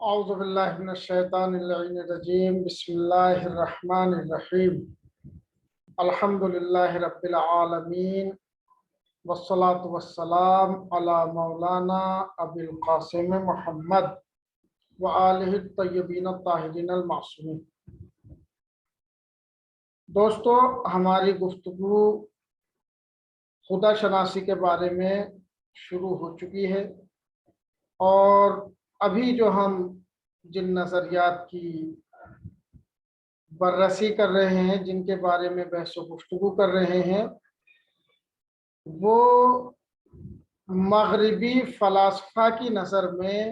اعوذ باللہ من الشیطان اللعین الرجیم بسم اللہ الرحمن الرحیم الحمد للہ رب العالمین والصلاة والسلام علی مولانا ابی القاسم محمد وآلہ الطیبین الطاہرین المعصومین۔ دوستو، ہماری گفتگو خدا شناسی کے بارے میں شروع ہو چکی ہے، اور ابھی جو ہم جن نظریات کی بررسی کر رہے ہیں، جن کے بارے میں بحث و گفتگو کر رہے ہیں، وہ مغربی فلاسفہ کی نظر میں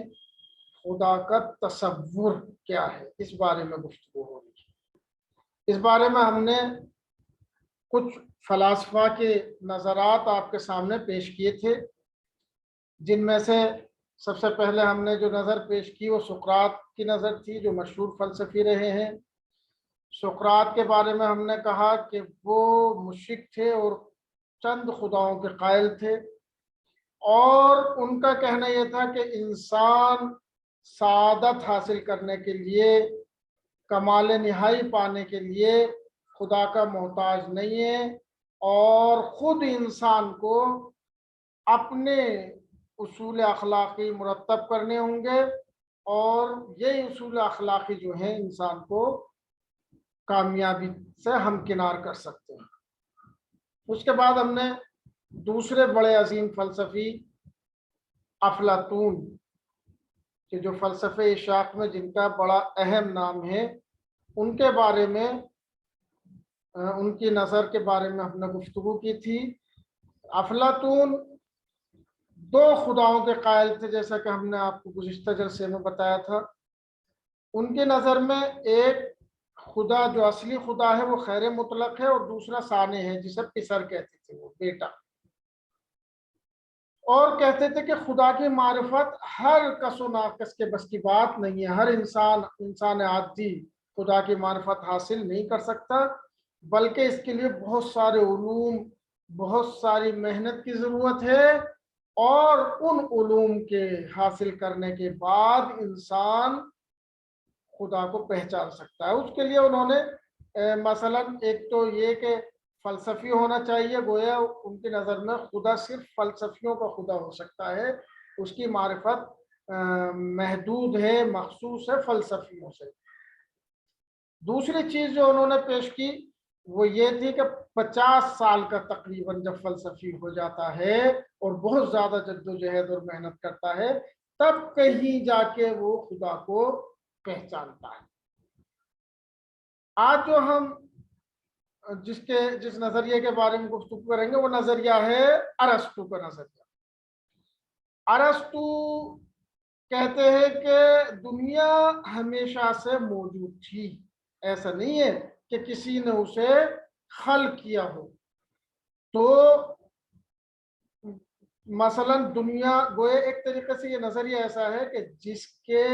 خدا کا تصور کیا ہے، اس بارے میں گفتگو ہو رہی ہے۔ اس بارے میں ہم نے کچھ فلاسفہ کے نظرات آپ کے سامنے پیش کیے تھے، جن میں سے سب سے پہلے ہم نے جو نظر پیش کی وہ سقراط کی نظر تھی، جو مشہور فلسفی رہے ہیں۔ سقراط کے بارے میں ہم نے کہا کہ وہ مشرک تھے اور چند خداؤں کے قائل تھے، اور ان کا کہنا یہ تھا کہ انسان سعادت حاصل کرنے کے لیے، کمال نہائی پانے کے لیے خدا کا محتاج نہیں ہے، اور خود انسان کو اپنے اصول اخلاقی مرتب کرنے ہوں گے، اور یہ اصول اخلاقی جو ہیں انسان کو کامیابی سے ہمکنار کر سکتے ہیں۔ اس کے بعد ہم نے دوسرے بڑے عظیم فلسفی افلاطون کہ جو فلسفے اشراق میں جن کا بڑا اہم نام ہے، ان کے بارے میں، ان کی نظر کے بارے میں ہم نے گفتگو کی تھی۔ افلاطون دو خداؤں کے قائل تھے، جیسا کہ ہم نے آپ کو گزشتہ جلسے میں بتایا تھا۔ ان کی نظر میں ایک خدا جو اصلی خدا ہے وہ خیر مطلق ہے، اور دوسرا ثانی ہے جسے پسر کہتے تھے، وہ بیٹا، اور کہتے تھے کہ خدا کی معرفت ہر کس و ناقص کے بس کی بات نہیں ہے۔ ہر انسان عادی خدا کی معرفت حاصل نہیں کر سکتا، بلکہ اس کے لیے بہت سارے علوم، بہت ساری محنت کی ضرورت ہے، اور ان علوم کے حاصل کرنے کے بعد انسان خدا کو پہچان سکتا ہے۔ اس کے لیے انہوں نے مثلا ایک تو یہ کہ فلسفی ہونا چاہیے، گویا ان کی نظر میں خدا صرف فلسفیوں کا خدا ہو سکتا ہے، اس کی معرفت محدود ہے، مخصوص ہے فلسفیوں سے۔ دوسری چیز جو انہوں نے پیش کی وہ یہ تھی کہ 50 سال کا تقریباً جب فلسفی ہو جاتا ہے اور بہت زیادہ جد و جہد اور محنت کرتا ہے، تب کہیں جا کے وہ خدا کو پہچانتا ہے۔ آج جو ہم جس نظریے کے بارے میں گفتگو کریں گے وہ نظریہ ہے ارسطو کا نظریہ۔ ارسطو کہتے ہیں کہ دنیا ہمیشہ سے موجود تھی، ایسا نہیں ہے کہ کسی نے اسے خلق کیا ہو۔ تو مثلا دنیا گوئے ایک طریقے سے یہ نظریہ ایسا ہے کہ جس کے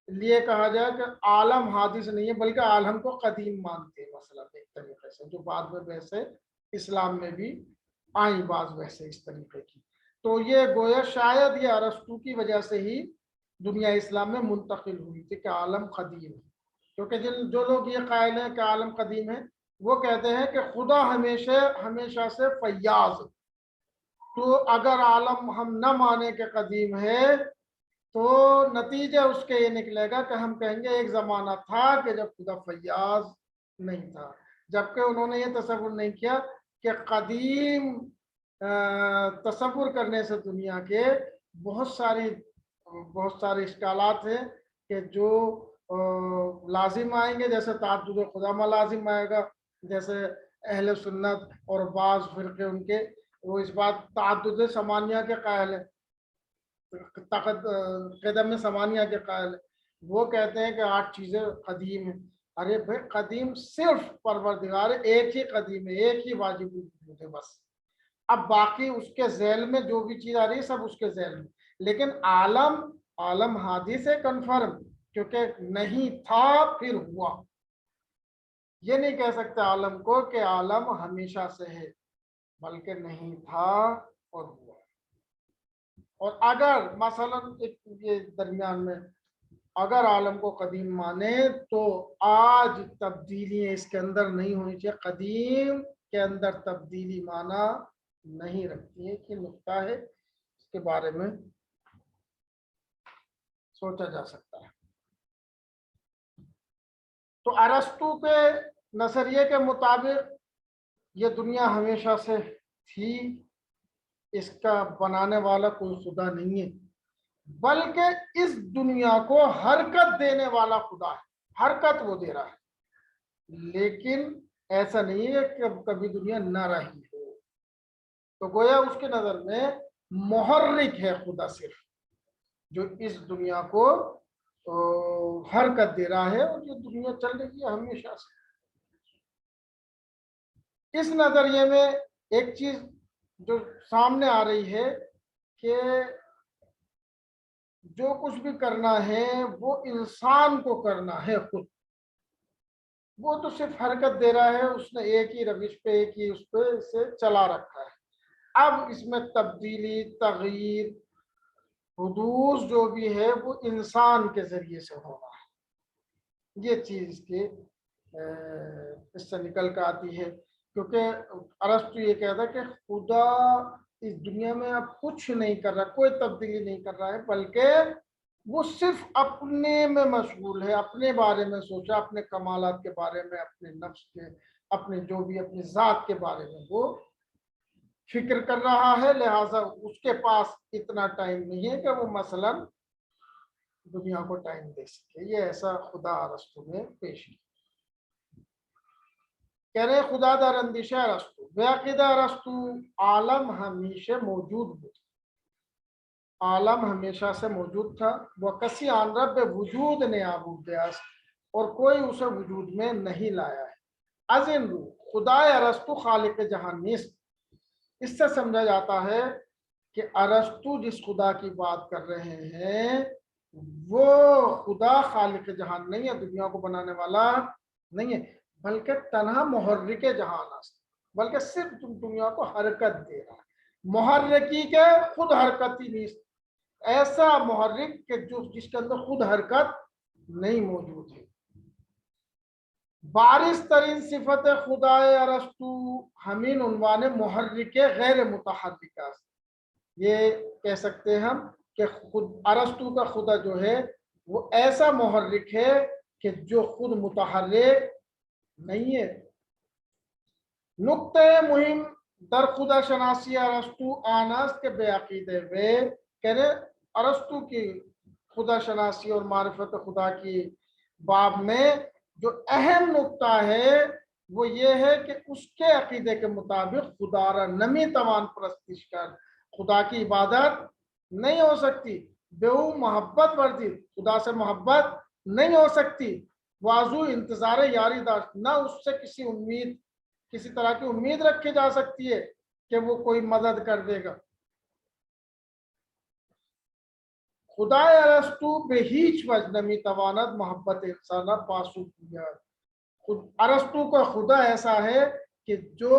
لیے کہا جائے کہ عالم حادث نہیں ہے بلکہ عالم کو قدیم مانتے ہیں، مثلا ایک طریقے سے، جو بعد میں ویسے اسلام میں بھی آئیں بعض ویسے اس طریقے کی۔ تو یہ گویا شاید یہ ارسطو کی وجہ سے ہی دنیا اسلام میں منتقل ہوئی تھی کہ عالم قدیم ہے، کیونکہ جو لوگ یہ قائل ہیں کہ عالم قدیم ہے، وہ کہتے ہیں کہ خدا ہمیشہ سے فیاض ہے۔ تو اگر عالم ہم نہ مانے کہ قدیم ہے تو نتیجہ اس کے یہ نکلے گا کہ ہم کہیں گے ایک زمانہ تھا کہ جب خدا فیاض نہیں تھا، جبکہ انہوں نے یہ تصور نہیں کیا کہ قدیم تصور کرنے سے دنیا کے بہت سارے اشکالات ہیں کہ جو لازم آئیں گے، جیسے تعدد خدا میں لازم آئے گا، جیسے اہل سنت اور بعض فرقے ان کے وہ اس بات تعدد ثمانیہ کے قائل ہیں، قدم ثمانیہ کے قائل ہیں۔ وہ کہتے ہیں کہ 8 چیزیں قدیم ہیں۔ ارے بھائی، قدیم صرف پروردگار ایک ہی قدیم ہے، ایک ہی واجب وجود ہے بس، اب باقی اس کے ذیل میں جو بھی چیز آ رہی ہے سب اس کے ذیل میں۔ لیکن عالم حادث ہے کنفرم، کیونکہ نہیں تھا پھر ہوا۔ یہ نہیں کہہ سکتے عالم کو کہ عالم ہمیشہ سے ہے، بلکہ نہیں تھا اور ہوا۔ اور اگر مثلا ایک یہ درمیان میں اگر عالم کو قدیم مانے تو آج تبدیلی اس کے اندر نہیں ہونی چاہیے. قدیم کے اندر تبدیلی مانا نہیں رکھتی ہے کہ نقطہ ہے، اس کے بارے میں سوچا جا سکتا ہے. تو ارسطو کے نظریے کے مطابق یہ دنیا ہمیشہ سے تھی، اس کا بنانے والا کوئی خدا نہیں ہے، بلکہ اس دنیا کو حرکت دینے والا خدا ہے. حرکت وہ دے رہا ہے، لیکن ایسا نہیں ہے کہ کبھی دنیا نہ رہی ہو. تو گویا اس کے نظر میں محرک ہے خدا، صرف جو اس دنیا کو حرکت دے رہا ہے، اور یہ دنیا چل رہی ہے ہمیشہ سے. اس نظریے میں ایک چیز جو سامنے آ رہی ہے کہ جو کچھ بھی کرنا ہے وہ انسان کو کرنا ہے خود. وہ تو صرف حرکت دے رہا ہے، اس نے ایک ہی روش پہ، ایک ہی اس پہ اسے چلا رکھا ہے. اب اس میں تبدیلی، تغییر، حدوث جو بھی ہے وہ انسان کے ذریعے سے ہونا ہے. یہ چیز کے اس سے نکل کر آتی ہے، کیونکہ ارسطو یہ کہتا ہے کہ خدا اس دنیا میں اب کچھ نہیں کر رہا، کوئی تبدیلی نہیں کر رہا ہے، بلکہ وہ صرف اپنے میں مشغول ہے، اپنے بارے میں سوچا، اپنے کمالات کے بارے میں، اپنے نفس کے، اپنے جو بھی اپنی ذات کے بارے میں وہ فکر کر رہا ہے. لہٰذا اس کے پاس اتنا ٹائم نہیں ہے کہ وہ مثلا دنیا کو ٹائم دے سکے. یہ ایسا خدا ارسطو نے پیش کیا. کہہ رہے خدا در اندیشہ ارسطو، بے عقیدہ ارسطو عالم ہمیشہ موجود ہو، عالم ہمیشہ سے موجود تھا. وہ کسی آن رب وجود نے آبود دیاس، اور کوئی اسے وجود میں نہیں لایا ہے. ازن رو خدا ارسطو خالق جہان نیست. اس سے سمجھا جاتا ہے کہ ارسطو جس خدا کی بات کر رہے ہیں وہ خدا خالق جہان نہیں ہے، دنیا کو بنانے والا نہیں ہے، بلکہ تنہا محرک جہان است، بلکہ صرف دنیا کو حرکت دے رہا ہے. محرکی کے خود حرکتی نہیں، ایسا محرک کہ جس کے اندر خود حرکت نہیں موجود ہے. بارز ترین صفت خدا ارسطو ہمین عنوان محرک غیر متحرک است. یہ کہہ سکتے ہیں ہم کہ خود ارسطو کا خدا جو ہے وہ ایسا محرک ہے کہ جو خود متحرک نہیں ہے. نقطہ مهم در خدا شناسی ارسطو آناست کے بے عقیدے وے، کہنے ارسطو کی خدا شناسی اور معرفت خدا کی باب میں جو اہم نقطہ ہے وہ یہ ہے کہ اس کے عقیدے کے مطابق خدا را نمی توان پرستش کر، خدا کی عبادت نہیں ہو سکتی. بے محبت ورزی، خدا سے محبت نہیں ہو سکتی. واضح انتظار یاری داشت، نہ اس سے کسی طرح کی امید رکھی جا سکتی ہے کہ وہ کوئی مدد کر دے گا. خدا ارسطو بے ہیچ وجہ نمی تواند محبت انسان پاسو کیا. ارسطو کا خدا ایسا ہے کہ جو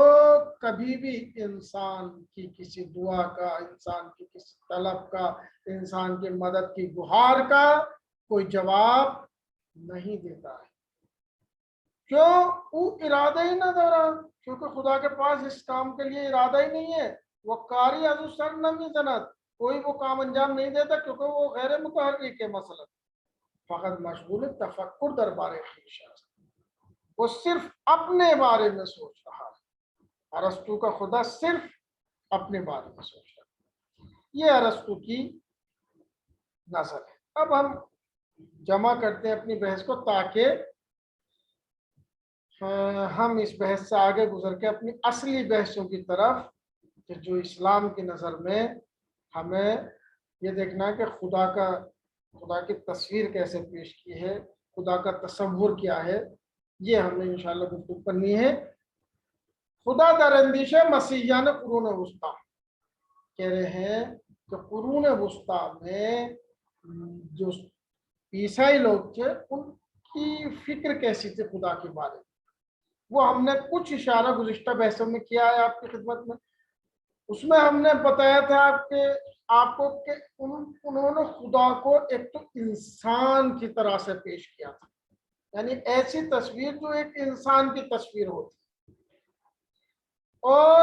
کبھی بھی انسان کی کسی دعا کا، انسان کی کسی طلب کا، انسان کی مدد کی گہار کا کوئی جواب نہیں دیتا ہے. کیوں؟ وہ ارادہ ہی نہ دے رہا، کیونکہ خدا کے پاس اس کام کے لیے ارادہ ہی نہیں ہے. وہ کاری ازو سر نمی زنت، کوئی وہ کام انجام نہیں دیتا کیونکہ وہ غیر متحرک ہے. مثلا فقط مشغول تفکر دربار خویش ہے، وہ صرف اپنے بارے میں سوچ رہا ہے. ارسطو کا خدا صرف اپنے بارے میں سوچ رہا ہے. یہ ارسطو کی نظر ہے. اب ہم جمع کرتے ہیں اپنی بحث کو تاکہ ہم اس بحث سے آگے گزر کے اپنی اصلی بحثوں کی طرف، کہ جو اسلام کی نظر میں ہمیں یہ دیکھنا ہے کہ خدا کی تصویر کیسے پیش کی ہے، خدا کا تصور کیا ہے، یہ ہم نے انشاءاللہ گفتگو کرنی ہے. خدا در اندیشہ مسیحیان قرون وسطی کہہ رہے ہیں کہ قرون وسطی میں جو عیسائی لوگ تھے ان کی فکر کیسی تھی خدا کے بارے میں، وہ ہم نے کچھ اشارہ گزشتہ بحثوں میں کیا ہے آپ کی خدمت میں. اس میں ہم نے بتایا تھا کہ آپ کو کہ انہوں نے خدا کو ایک تو انسان کی طرح سے پیش کیا تھا، یعنی ایسی تصویر جو ایک انسان کی تصویر ہوتی، اور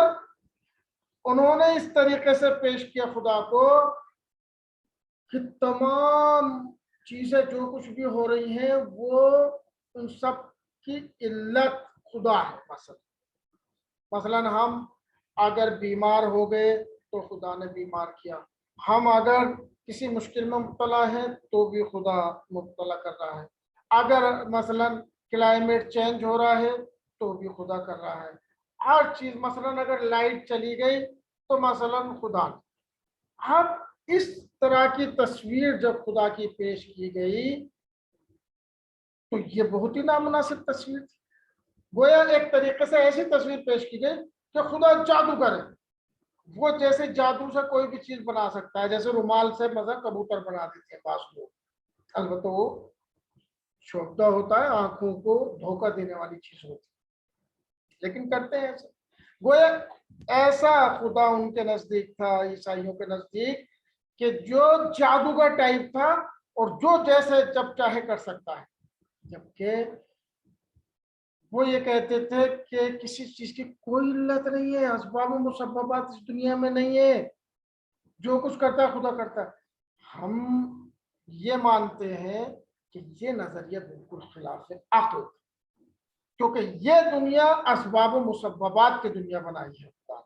انہوں نے اس طریقے سے پیش کیا خدا کو کہ تمام چیزیں جو کچھ بھی ہو رہی ہیں وہ ان سب کی علت خدا ہے۔ مثلا ہم اگر بیمار ہو گئے تو خدا نے بیمار کیا، ہم اگر کسی مشکل میں مبتلا ہیں تو بھی خدا مبتلا کر رہا ہے، اگر مثلا کلائمیٹ چینج ہو رہا ہے تو بھی خدا کر رہا ہے، ہر چیز مثلا اگر لائٹ چلی گئی تو مثلا خدا نے۔ اب اس طرح کی تصویر جب خدا کی پیش کی گئی تو یہ بہت ہی نامناسب تصویر تھی، گویا ایک طریقے سے ایسی تصویر پیش کی گئی کہ خدا جادوگر ہے، وہ جیسے جادو سے کوئی بھی چیز بنا سکتا ہے، جیسے رومال سے مثلا کبوتر بنا دیتے ہیں بعض لوگ، البتہ وہ شوبدہ ہوتا ہے، آنکھوں کو دھوکہ دینے والی چیز ہوتی ہے، لیکن کرتے ہیں ایسا۔ گویا ایسا خدا ان کے نزدیک تھا، عیسائیوں کے نزدیک، کہ جو جادوگر ٹائپ تھا اور جو جیسے جب چاہے کر سکتا ہے، جبکہ وہ یہ کہتے تھے کہ کسی چیز کی کوئی علت نہیں ہے، اسباب و مسببات اس دنیا میں نہیں ہے، جو کچھ کرتا ہے خدا کرتا ہے۔ ہم یہ مانتے ہیں کہ یہ نظریہ بالکل خلاف عقل، کیونکہ یہ دنیا اسباب و مسببات کی دنیا بنائی ہے خدا،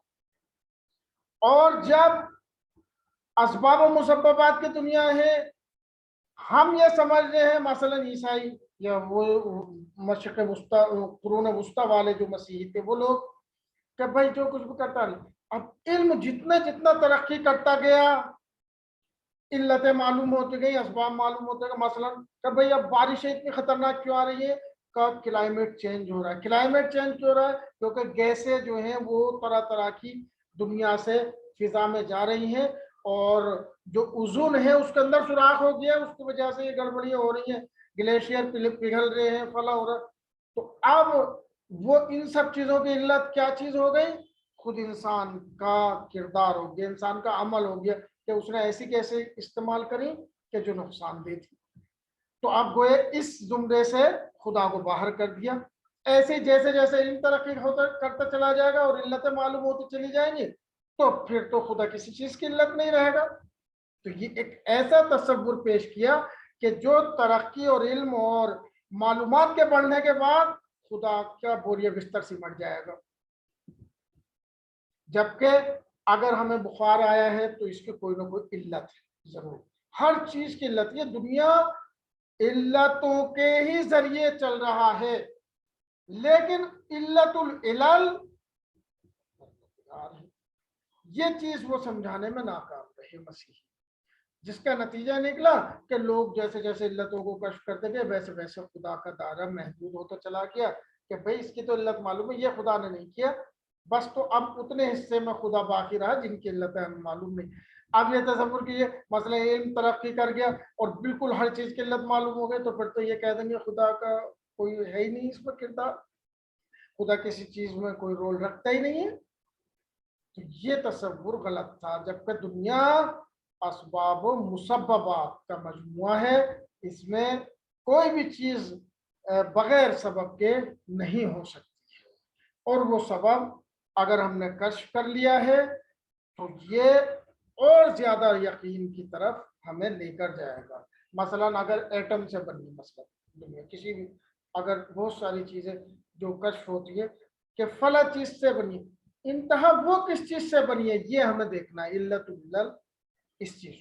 اور جب اسباب و مسببات کی دنیا ہے، ہم یہ سمجھ رہے ہیں مثلا عیسائی یا وہ مشرق وسطی قرون وسطی والے جو مسیحی تھے وہ لوگ، کہ بھائی جو کچھ بھی کرتا ہے، اب علم جتنا ترقی کرتا گیا علتیں معلوم ہوتی گئی، اسباب معلوم ہوتے گئے، مثلا کہ بھائی اب بارشیں اتنی خطرناک کیوں آ رہی ہے، کا کلائمیٹ چینج ہو رہا ہے۔ کلائمیٹ چینج کیوں ہو رہا ہے؟ کیونکہ گیسیں جو ہیں وہ طرح طرح کی دنیا سے فضا میں جا رہی ہیں، اور جو اوزون ہے اس کے اندر سوراخ ہو گیا، اس کی وجہ سے یہ گڑبڑیاں ہو رہی ہیں، گلیشیئر پگھل رہے ہیں، فلاں ہو رہا ہے۔ تو اب وہ ان سب چیزوں کی علت کیا چیز ہو گئی؟ خود انسان کا کردار ہو گیا، انسان کا عمل ہو گیا، کہ اس نے ایسی کیسے استعمال کری کہ جو نقصان دہ تھی۔ تو اب گوئے اس زمرے سے خدا کو باہر کر دیا۔ ایسے جیسے جیسے علم ترقی ہوتا کرتا چلا جائے گا اور علتیں معلوم ہوتی چلی جائیں گی تو پھر تو خدا کسی چیز کی علت نہیں رہے گا۔ تو یہ ایک ایسا تصور پیش کیا کہ جو ترقی اور علم اور معلومات کے بڑھنے کے بعد خدا کا بوریہ بستر سمٹ جائے گا، جبکہ اگر ہمیں بخار آیا ہے تو اس کی کوئی نہ کوئی علت ہے ضرور، ہر چیز کی علت، یہ دنیا علتوں کے ہی ذریعے چل رہا ہے، لیکن علت العلل یہ چیز وہ سمجھانے میں ناکام رہے مسیحی، جس کا نتیجہ نکلا کہ لوگ جیسے جیسے علتوں کو کشف کرتے گئے ویسے ویسے خدا کا دائرہ محدود ہوتا چلا گیا، کہ بھئی اس کی تو علت معلوم ہے، یہ خدا نے نہیں کیا، بس تو اب اتنے حصے میں خدا باقی رہا جن کی علتیں ہمیں معلوم نہیں۔ اب یہ تصور کیجیے مثلا علم ترقی کر گیا اور بالکل ہر چیز کی علت معلوم ہو گئی، تو پھر تو یہ کہہ دیں گے خدا کا کوئی ہے ہی نہیں اس میں کردار، خدا کسی چیز میں کوئی رول رکھتا ہی نہیں ہے۔ تو یہ تصور غلط تھا، جبکہ دنیا اسباب و مسببات کا مجموعہ ہے، اس میں کوئی بھی چیز بغیر سبب کے نہیں ہو سکتی ہے، اور وہ سبب اگر ہم نے کشف کر لیا ہے تو یہ اور زیادہ یقین کی طرف ہمیں لے کر جائے گا۔ مثلا اگر ایٹم سے بنی مثلا دنیا کسی بھی، اگر بہت ساری چیزیں جو کشف ہوتی ہے کہ فلاں چیز سے بنی، انتہا وہ کس چیز سے بنی ہے یہ ہمیں دیکھنا ہے، علت العلل اس چیز۔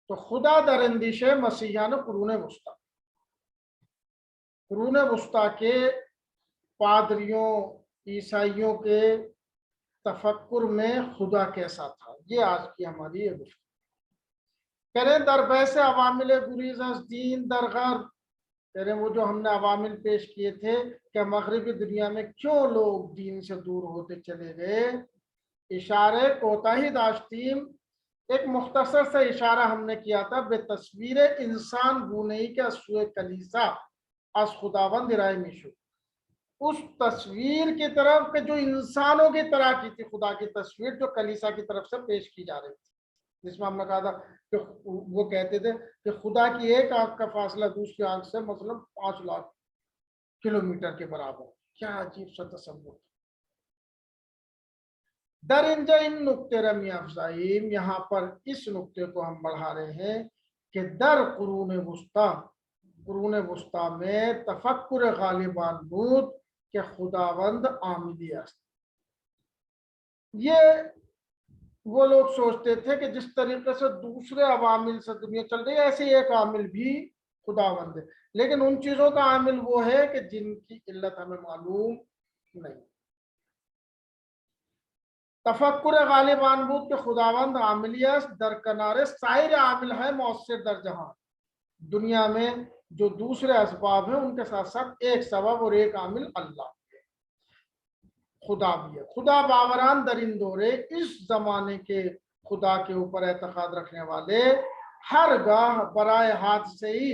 تو خدا در اندیش مسیحیان قرون وسطی، قرون وسطی کے پادریوں عیسائیوں کے تفکر میں خدا کیسا تھا، یہ آج کی ہماری یہ گفتگو کریں۔ در بحث عوامل گریز از دین در غرب، کریں وہ جو ہم نے عوامل پیش کیے تھے کہ مغربی دنیا میں کیوں لوگ دین سے دور ہوتے چلے گئے، اشارے کوتاہی داشتیم، ایک مختصر سے اشارہ ہم نے کیا تھا بے تصویر انسان گونہی کے سوئے کلیسا از خداوند ارائے میشو، اس تصویر کی طرف کہ جو انسانوں کی طرح کی تھی، خدا کی تصویر جو کلیسا کی طرف سے پیش کی جا رہی تھی، جس میں ہم نے کہا تھا کہ وہ کہتے تھے کہ خدا کی ایک آنکھ کا فاصلہ دوسری آنکھ سے مثلا 5 لاکھ کلومیٹر کے برابر. کیا عجیب سا تصور. در انجا ان نقطے رمی افزائیم، یہاں پر اس نقطے کو ہم بڑھا رہے ہیں کہ در قرون وسطی میں تفکر غالبان بود کہ خداوند عاملی است. یہ وہ لوگ سوچتے تھے کہ جس طریقے سے دوسرے عوامل سے دنیا چل رہی ہے ایسے ایک عامل بھی خداوند ہے، لیکن ان چیزوں کا عامل وہ ہے کہ جن کی علت ہمیں معلوم نہیں. تفکر غالبان بود کہ خداوند عاملی است در کنارے سائر عامل ہے مؤثر در جہاں. دنیا میں جو دوسرے اسباب ہیں ان کے ساتھ ساتھ ایک سبب اور ایک عامل اللہ ہے، خدا بھی ہے. خدا باوران در ان دورے، اس زمانے کے خدا کے اوپر اعتقاد رکھنے والے ہر گاہ برائے حادثے ہی،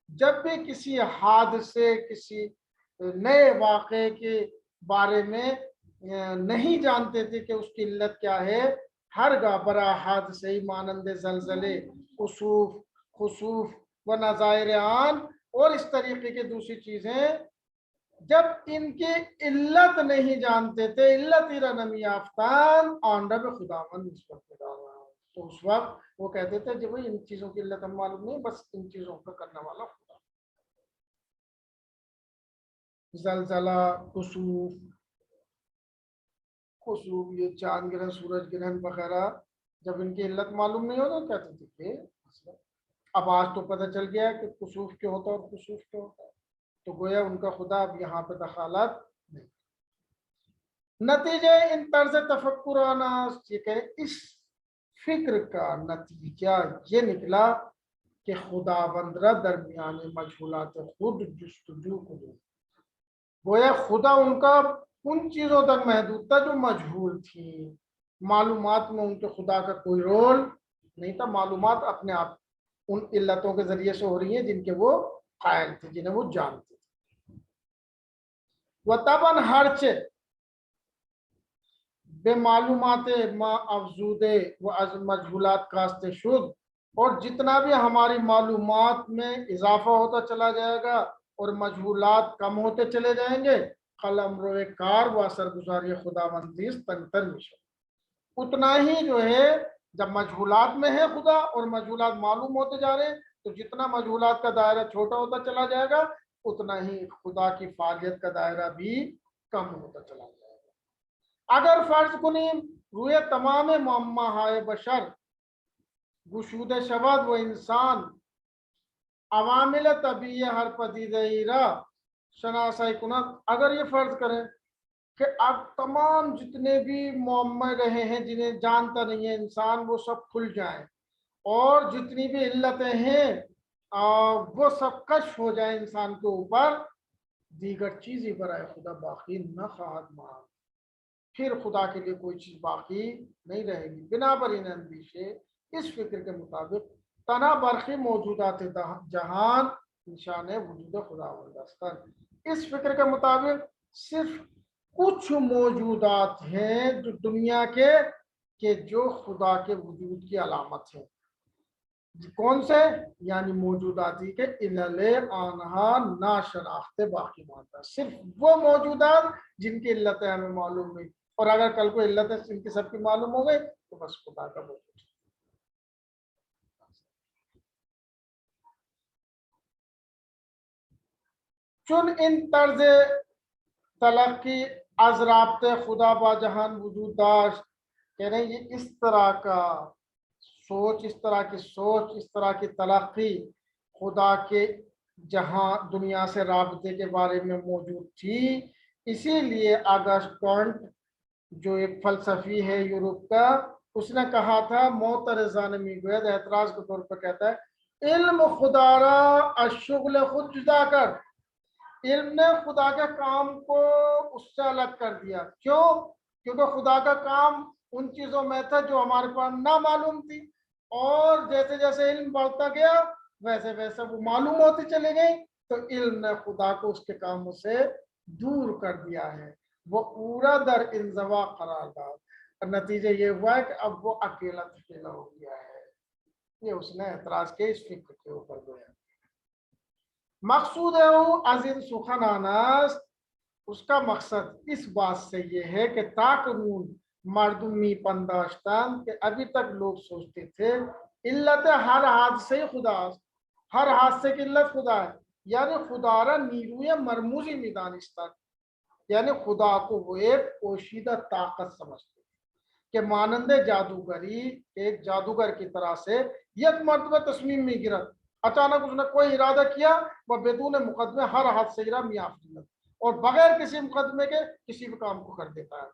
جب بھی کسی حادثے کسی نئے واقعے کے بارے میں نہیں جانتے تھے کہ اس کی علت کیا ہے، ہر گاہ برائے حادثے ہی مانند زلزلے، خسوف و نظائر آن اور اس طریقے کی دوسری چیزیں، جب ان کی علت نہیں جانتے تھے، علت نمی یافتان آن رب خداوند نسبت خداوند، تو اس وقت وہ کہتے تھے جب ان چیزوں کی علت ہم معلوم نہیں، بس ان چیزوں کا کرنے والا خدا. زلزلہ، خسوف، یہ چاند گرہن، سورج گرہن وغیرہ، جب ان کی علت معلوم نہیں ہوتا کہتے تھے کہ اب آج تو پتہ چل گیا کہ خسوف کیا ہوتا ہے اور خسوف کیا ہوتا ہے، تو گویا ان کا خدا اب یہاں پہ دخالت نہیں. نتیجہ ان طرز تفکرانہ، یہ کہ اس فکر کا نتیجہ یہ نکلا کہ خداوند را درمیان مجہولات خود جستجو کرو. گویا خدا ان کا ان چیزوں تک محدود تھا جو مجہول تھی، معلومات میں ان کے خدا کا کوئی رول نہیں تھا. معلومات اپنے آپ ان علتوں کے ذریعے سے ہو رہی ہیں جن کے وہ قائل تھے، جنہیں وہ جانتے تھے. وطباً ہرچہ بے معلومات ما افزودے و از مجہولات کاستے شد، اور جتنا بھی ہماری معلومات میں اضافہ ہوتا چلا جائے گا اور مجہولات کم ہوتے چلے جائیں گے، قلم روئے کار و اثر گزاری خداوندیس تنتر مشو، اتنا ہی جو ہے جب مجہولات میں ہے خدا اور مجہولات معلوم ہوتے جا رہے ہیں، تو جتنا مجہولات کا دائرہ چھوٹا ہوتا چلا جائے گا اتنا ہی خدا کی فعالیت کا دائرہ بھی کم ہوتا چلا جائے گا. اگر فرض کنیم روئے تمام معمہ ہائے بشر گشود شود و انسان عوامل طبیعی ہر پدیدہ ایرا شناسائی کنت، اگر یہ فرض کریں کہ اب تمام جتنے بھی معمے رہے ہیں جنہیں جانتا نہیں ہے انسان وہ سب کھل جائیں، اور جتنی بھی علتیں ہیں وہ سب کشف ہو جائیں انسان کے اوپر، دیگر چیزیں برائے خدا باقی نہ خواہد مان، پھر خدا کے لیے کوئی چیز باقی نہیں رہے گی. بنا پر ان اندیشے اس فکر کے مطابق تنا برخی موجودات جہان نشان وجود خداوند استن، اس فکر کے مطابق صرف کچھ موجودات ہیں جو دنیا کے کہ جو خدا کے وجود کی علامت ہے. کون سے؟ یعنی موجوداتی کے علل آنہا نا شناخت باقی مانتا، صرف وہ موجودات جن کی علتیں ہمیں معلوم نہیں، اور اگر کل کو علتیں ان کی سب کی معلوم ہو گئی تو بس خدا کا وجود. چون ان طرز تلقی از رابطے خدا با جہان وجود داشت، کہہ رہے ہیں یہ اس طرح کا سوچ، اس طرح کی سوچ، اس طرح کی تلقی خدا کے جہاں دنیا سے رابطے کے بارے میں موجود تھی. اسی لیے آگسٹ کانٹ جو ایک فلسفی ہے یورپ کا، اس نے کہا تھا معترضان میگوید، اعتراض کے طور پر کہتا ہے علم خدا را الشغل خود جدا کر، علم نے خدا کے کام کو اس سے الگ کر دیا. کیوں؟ کیونکہ خدا کا کام ان چیزوں میں تھا جو ہمارے پاس نہ معلوم تھی، اور جیسے جیسے علم بڑھتا گیا ویسے ویسے وہ معلوم ہوتی چلی گئی، تو علم نے خدا کو اس کے کاموں سے دور کر دیا ہے، وہ پورا در انزوا قرار داد، اور نتیجہ یہ ہوا ہے کہ اب وہ اکیلا تھکیلا ہو گیا ہے۔ یہ اس نے اعتراض کے اس فکر کے اوپر گویا۔ مقصود ہے وہ عظیم سخن آناست، اس کا مقصد اس بات سے یہ ہے کہ تاکنون مردمی پنداشتن، کہ ابھی تک لوگ سوچتے تھے علت ہر حادثے خدا، ہر حادثے کی علت خدا ہے، یعنی خدا را نیروی مرموزی میدانستن، یعنی خدا کو وہ ایک پوشیدہ طاقت سمجھتے کہ مانند جادوگری، ایک جادوگر کی طرح سے یک مرتبہ تصمیم میں گرت، اچانک اس نے کوئی ارادہ کیا، وہ بدون مقدمے ہر حادثے را میافت، اور بغیر کسی مقدمے کے کسی بھی کام کو کر دیتا ہے۔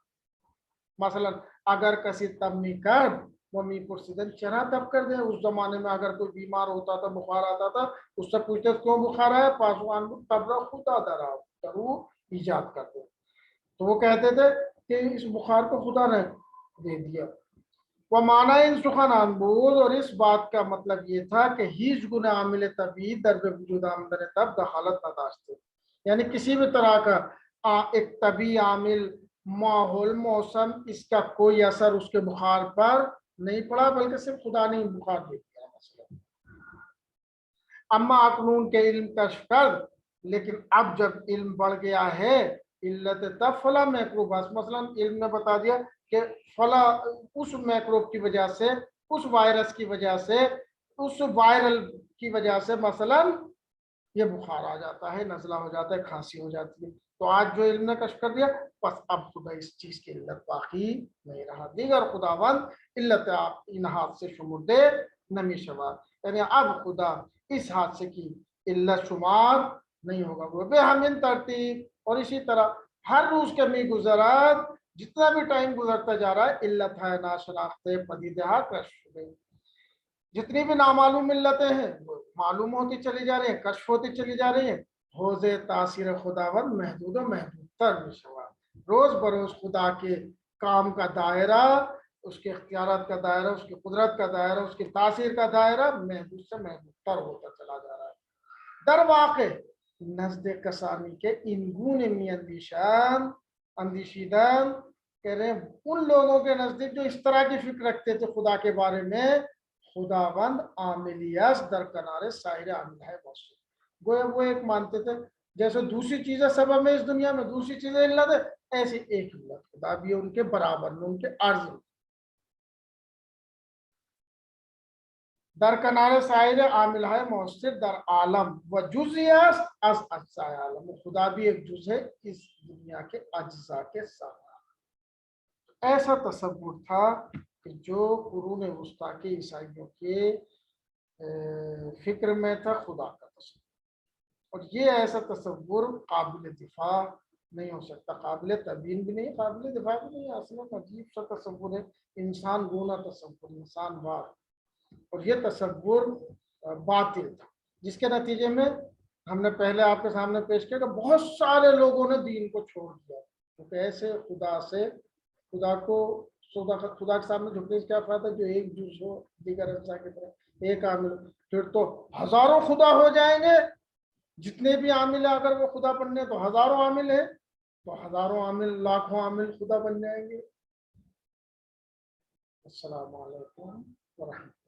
مثلا اگر کسی تبنی کر وہ می پرسیدن چرا تب کر دیں، اس زمانے میں اگر کوئی بیمار ہوتا تھا، بخار آتا تھا، اس سے پوچھتے کیوں بخار ہے، پاسوان تب خدا درا وہ ایجاد کرتے، تو وہ کہتے تھے کہ اس بخار کو خدا نے دے دیا۔ وہ معنی ان سخن انبوز، اور اس بات کا مطلب یہ تھا کہ ہیچ گناہ عامل طبیعی در به وجود آمدن تب دخالت نداشتے، یعنی کسی بھی طرح کا ایک طبیعی عامل، ماحول، موسم، اس کا کوئی اثر اس کے بخار پر نہیں پڑا، بلکہ صرف خدا نے بخار دے دیا مثلا۔ اما اکنون کے علم کشف کر، لیکن اب جب علم بڑھ گیا ہے، علت تب فلا میکروب، مثلا علم نے بتا دیا کہ فلا اس میکروب کی وجہ سے، اس وائرس کی وجہ سے، اس وائرل کی وجہ سے مثلا یہ بخار آ جاتا ہے، نزلہ ہو جاتا ہے، کھانسی ہو جاتی ہے، تو آج جو علم نے کشف کر دیا، بس اب خدا اس چیز کی علت باقی نہیں رہا، دیگر خداوند علت ان حادثے شمار دے نمی شمار، یعنی اب خدا اس حادثے کی علت شمار نہیں ہوگا، وہ بے ہمین ترتیب، اور اسی طرح ہر روز کے می گزرات، جتنا بھی ٹائم گزرتا جا رہا ہے، علت ہے ناشناختے پدیدہ کشف شدے، جتنی بھی نامعلوم علتیں ہیں وہ معلوم ہوتی چلی جا رہی ہیں، کشف ہوتی چلی جا رہی ہیں، حوزے تاثیر خداوند محدود و محدود تر مشوا، روز بروز خدا کے کام کا دائرہ، اس کے اختیارات کا دائرہ، اس کی قدرت کا دائرہ، اس کی تاثیر کا دائرہ محدود سے محدود تر ہوتا چلا جا رہا ہے۔ در واقع نزد کسانی کے انگون می اندیشیدن، کہہ رہے ہیں ان لوگوں کے نزدیک جو اس طرح کی فکر رکھتے تھے خدا کے بارے میں، خداوند عاملیت در کنارے سائر عامل ہے موصول، گویا وہ ایک مانتے تھے جیسے دوسری چیزیں سبب میں اس دنیا میں، دوسری چیزیں علت ہے، ایسی ایک علت خدا بھی ہے ان کے برابر میں، ان کے عرض میں، در کنارے سائر عامل ہے موثر در عالم و جزئیات از اجزاء عالم، خدا بھی ایک جز ہے اس دنیا کے اجزاء کے ساتھ۔ ایسا تصور تھا کہ جو قرون وسطیٰ کے عیسائیوں کے فکر میں تھا خدا کا تصور، اور یہ ایسا تصور قابل دفاع نہیں ہو سکتا، قابل تبیین بھی نہیں، قابل دفاع بھی نہیں، اصلا عجیب سا تصور ہے، انسان گونا تصور، انسان وار، اور یہ تصور باطل تھا، جس کے نتیجے میں ہم نے پہلے آپ کے سامنے پیش کیا کہ بہت سارے لوگوں نے دین کو چھوڑ دیا، کیونکہ ایسے خدا کے سامنے جھکنے سے کیا فائدہ، جو ایک جز ہو دیگر اجزاء کی طرح ایک عامل، پھر تو ہزاروں خدا ہو جائیں گے، جتنے بھی عامل ہیں اگر وہ خدا بننے تو ہزاروں عامل ہیں، تو ہزاروں عامل، لاکھوں عامل خدا بن جائیں گے۔ السلام علیکم ورحمۃ اللہ۔